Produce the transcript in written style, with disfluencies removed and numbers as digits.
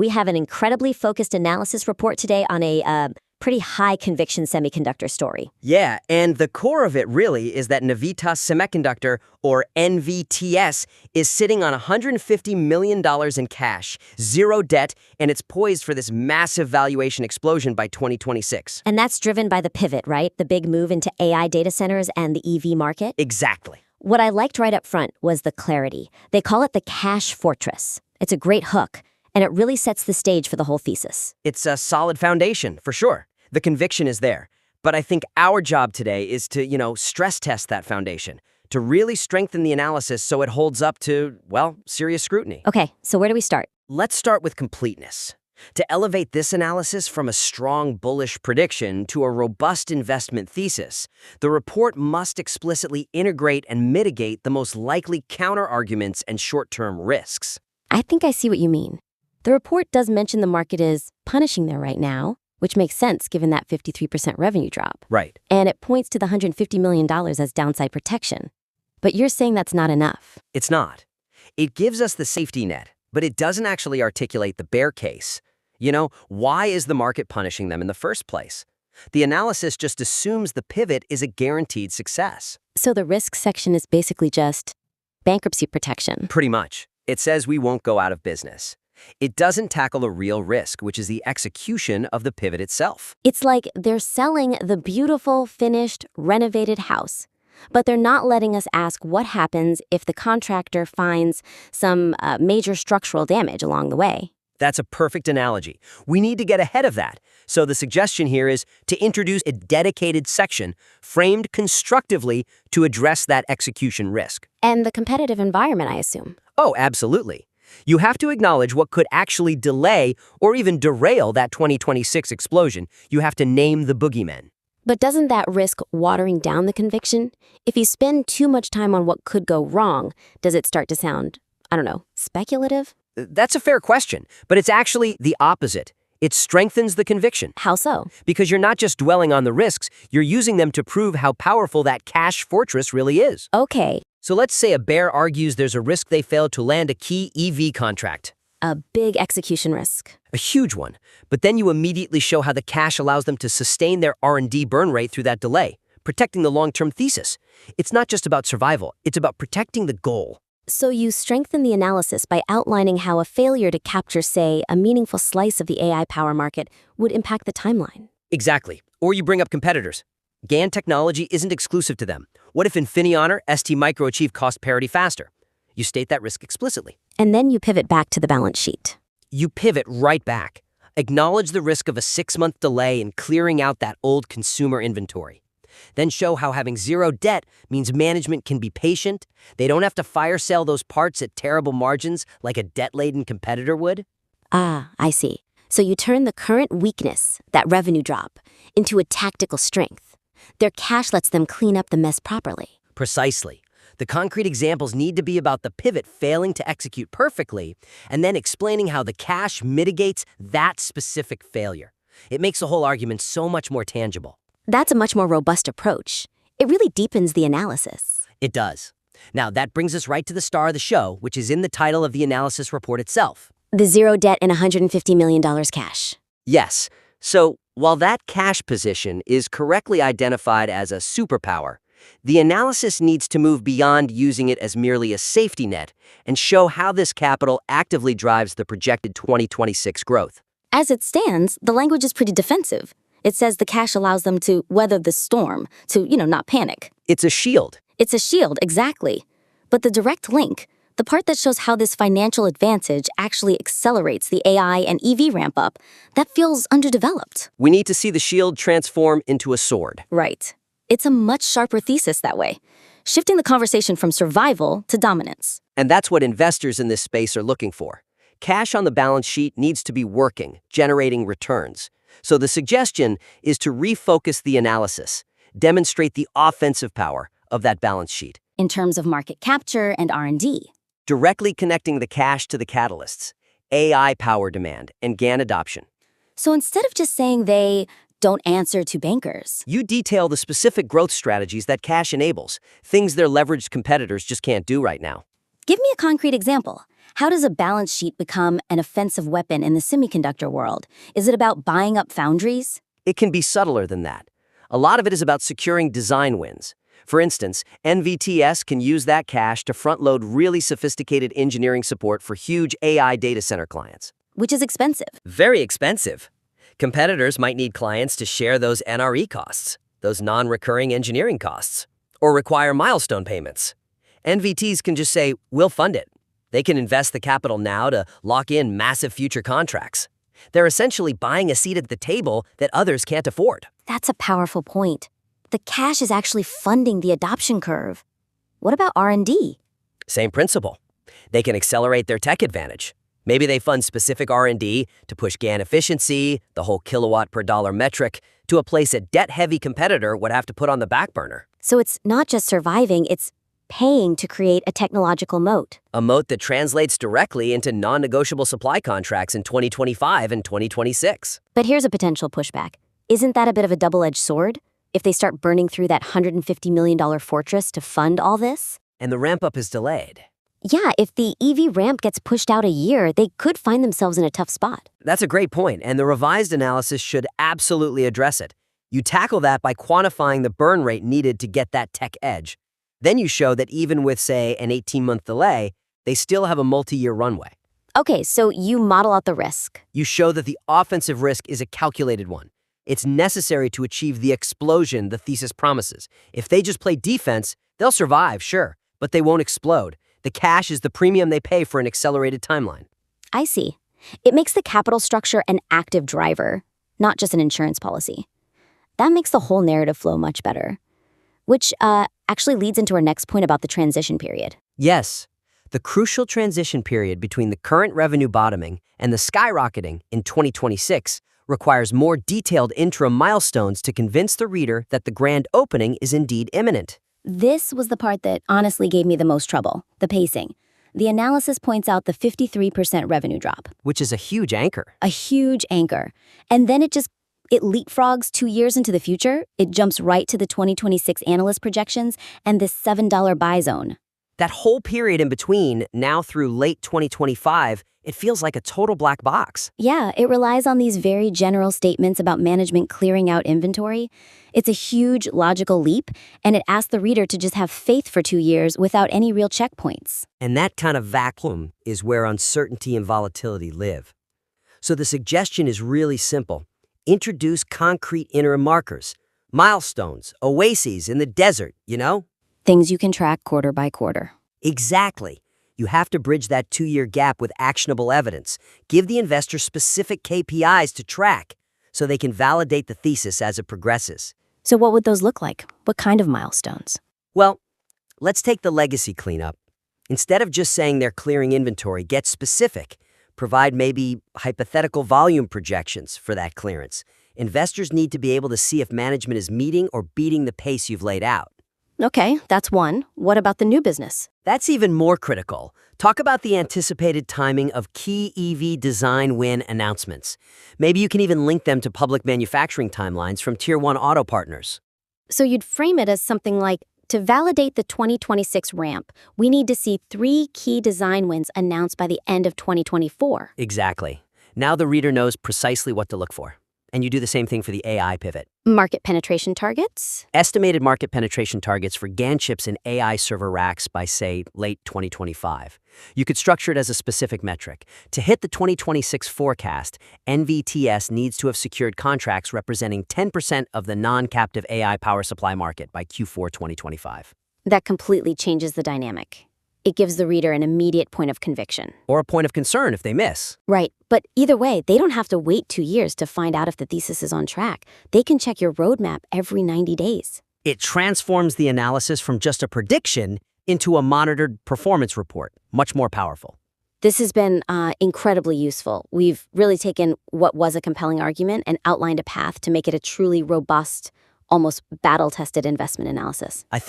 We have an incredibly focused analysis report today on a pretty high conviction semiconductor story. Yeah, and the core of it really is that NVTS Semiconductor, or NVTS, is sitting on $150 million in cash, zero debt, and it's poised for this massive valuation explosion by 2026. And that's driven by the pivot, right? The big move into AI data centers and the EV market? Exactly. What I liked right up front was the clarity. They call it the cash fortress. It's a great hook, and it really sets the stage for the whole thesis. It's a solid foundation, for sure. The conviction is there. But I think our job today is to, stress test that foundation, to really strengthen the analysis so it holds up to, well, serious scrutiny. Okay, so where do we start? Let's start with completeness. To elevate this analysis from a strong bullish prediction to a robust investment thesis, the report must explicitly integrate and mitigate the most likely counter-arguments and short-term risks. I think I see what you mean. The report does mention the market is punishing there right now, which makes sense given that 53% revenue drop. Right. And it points to the $150 million as downside protection. But you're saying that's not enough. It's not. It gives us the safety net, but it doesn't actually articulate the bear case. Why is the market punishing them in the first place? The analysis just assumes the pivot is a guaranteed success. So the risk section is basically just bankruptcy protection. Pretty much. It says we won't go out of business. It doesn't tackle a real risk, which is the execution of the pivot itself. It's like they're selling the beautiful, finished, renovated house, but they're not letting us ask what happens if the contractor finds some major structural damage along the way. That's a perfect analogy. We need to get ahead of that. So the suggestion here is to introduce a dedicated section framed constructively to address that execution risk. And the competitive environment, I assume. Oh, absolutely. You have to acknowledge what could actually delay or even derail that 2026 explosion. You have to name the boogeymen. But doesn't that risk watering down the conviction? If you spend too much time on what could go wrong, does it start to sound, speculative? That's a fair question, but it's actually the opposite. It strengthens the conviction. How so? Because you're not just dwelling on the risks, you're using them to prove how powerful that cash fortress really is. Okay. So let's say a bear argues there's a risk they failed to land a key EV contract. A big execution risk. A huge one. But then you immediately show how the cash allows them to sustain their R&D burn rate through that delay, protecting the long-term thesis. It's not just about survival, it's about protecting the goal. So you strengthen the analysis by outlining how a failure to capture, say, a meaningful slice of the AI power market would impact the timeline. Exactly. Or you bring up competitors. GaN technology isn't exclusive to them. What if Infineon STMicro achieve cost parity faster? You state that risk explicitly. And then you pivot back to the balance sheet. You pivot right back. Acknowledge the risk of a 6-month delay in clearing out that old consumer inventory. Then show how having zero debt means management can be patient. They don't have to fire sale those parts at terrible margins like a debt-laden competitor would. Ah, I see. So you turn the current weakness, that revenue drop, into a tactical strength. Their cash lets them clean up the mess properly. Precisely. The concrete examples need to be about the pivot failing to execute perfectly, and then explaining how the cash mitigates that specific failure. It makes the whole argument so much more tangible. That's a much more robust approach. It really deepens the analysis. It does. Now, that brings us right to the star of the show, which is in the title of the analysis report itself. The zero debt and $150 million cash. Yes. So, while that cash position is correctly identified as a superpower, the analysis needs to move beyond using it as merely a safety net and show how this capital actively drives the projected 2026 growth. As it stands, the language is pretty defensive. It says the cash allows them to weather the storm, to, not panic. It's a shield. It's a shield, exactly. But the direct link, the part that shows how this financial advantage actually accelerates the AI and EV ramp-up, that feels underdeveloped. We need to see the shield transform into a sword. Right. It's a much sharper thesis that way, shifting the conversation from survival to dominance. And that's what investors in this space are looking for. Cash on the balance sheet needs to be working, generating returns. So the suggestion is to refocus the analysis, demonstrate the offensive power of that balance sheet. In terms of market capture and R&D. Directly connecting the cash to the catalysts, AI power demand, and GaN adoption. So instead of just saying they don't answer to bankers, you detail the specific growth strategies that cash enables, things their leveraged competitors just can't do right now. Give me a concrete example. How does a balance sheet become an offensive weapon in the semiconductor world? Is it about buying up foundries? It can be subtler than that. A lot of it is about securing design wins. For instance, NVTS can use that cash to front-load really sophisticated engineering support for huge AI data center clients. Which is expensive. Very expensive. Competitors might need clients to share those NRE costs, those non-recurring engineering costs, or require milestone payments. NVTs can just say, we'll fund it. They can invest the capital now to lock in massive future contracts. They're essentially buying a seat at the table that others can't afford. That's a powerful point. The cash is actually funding the adoption curve. What about R&D? Same principle. They can accelerate their tech advantage. Maybe they fund specific R&D to push GaN efficiency, the whole kilowatt per dollar metric, to a place a debt-heavy competitor would have to put on the back burner. So it's not just surviving, it's paying to create a technological moat. A moat that translates directly into non-negotiable supply contracts in 2025 and 2026. But here's a potential pushback. Isn't that a bit of a double-edged sword? If they start burning through that $150 million fortress to fund all this? And the ramp-up is delayed. Yeah, if the EV ramp gets pushed out a year, they could find themselves in a tough spot. That's a great point, and the revised analysis should absolutely address it. You tackle that by quantifying the burn rate needed to get that tech edge. Then you show that even with, say, an 18-month delay, they still have a multi-year runway. Okay, so you model out the risk. You show that the offensive risk is a calculated one. It's necessary to achieve the explosion the thesis promises. If they just play defense, they'll survive, sure, but they won't explode. The cash is the premium they pay for an accelerated timeline. I see. It makes the capital structure an active driver, not just an insurance policy. That makes the whole narrative flow much better. Which actually leads into our next point about the transition period. Yes, the crucial transition period between the current revenue bottoming and the skyrocketing in 2026 requires more detailed interim milestones to convince the reader that the grand opening is indeed imminent. This was the part that honestly gave me the most trouble, the pacing. The analysis points out the 53% revenue drop. Which is a huge anchor. A huge anchor. And then it leapfrogs 2 years into the future. It jumps right to the 2026 analyst projections and this $7 buy zone. That whole period in between, now through late 2025, it feels like a total black box. Yeah, it relies on these very general statements about management clearing out inventory. It's a huge logical leap, and it asks the reader to just have faith for 2 years without any real checkpoints. And that kind of vacuum is where uncertainty and volatility live. So the suggestion is really simple. Introduce concrete interim markers, milestones, oases in the desert, you know? Things you can track quarter by quarter. Exactly. You have to bridge that 2-year gap with actionable evidence. Give the investor specific KPIs to track so they can validate the thesis as it progresses. So what would those look like? What kind of milestones? Well, let's take the legacy cleanup. Instead of just saying they're clearing inventory, get specific. Provide maybe hypothetical volume projections for that clearance. Investors need to be able to see if management is meeting or beating the pace you've laid out. Okay, that's one. What about the new business? That's even more critical. Talk about the anticipated timing of key EV design win announcements. Maybe you can even link them to public manufacturing timelines from Tier 1 auto partners. So you'd frame it as something like, to validate the 2026 ramp, we need to see 3 key design wins announced by the end of 2024. Exactly. Now the reader knows precisely what to look for. And you do the same thing for the AI pivot. Market penetration targets? Estimated market penetration targets for GaN chips in AI server racks by, say, late 2025. You could structure it as a specific metric. To hit the 2026 forecast, NVTS needs to have secured contracts representing 10% of the non-captive AI power supply market by Q4 2025. That completely changes the dynamic. It gives the reader an immediate point of conviction. Or a point of concern if they miss. Right, but either way, they don't have to wait 2 years to find out if the thesis is on track. They can check your roadmap every 90 days. It transforms the analysis from just a prediction into a monitored performance report, much more powerful. This has been incredibly useful. We've really taken what was a compelling argument and outlined a path to make it a truly robust, almost battle-tested investment analysis. I think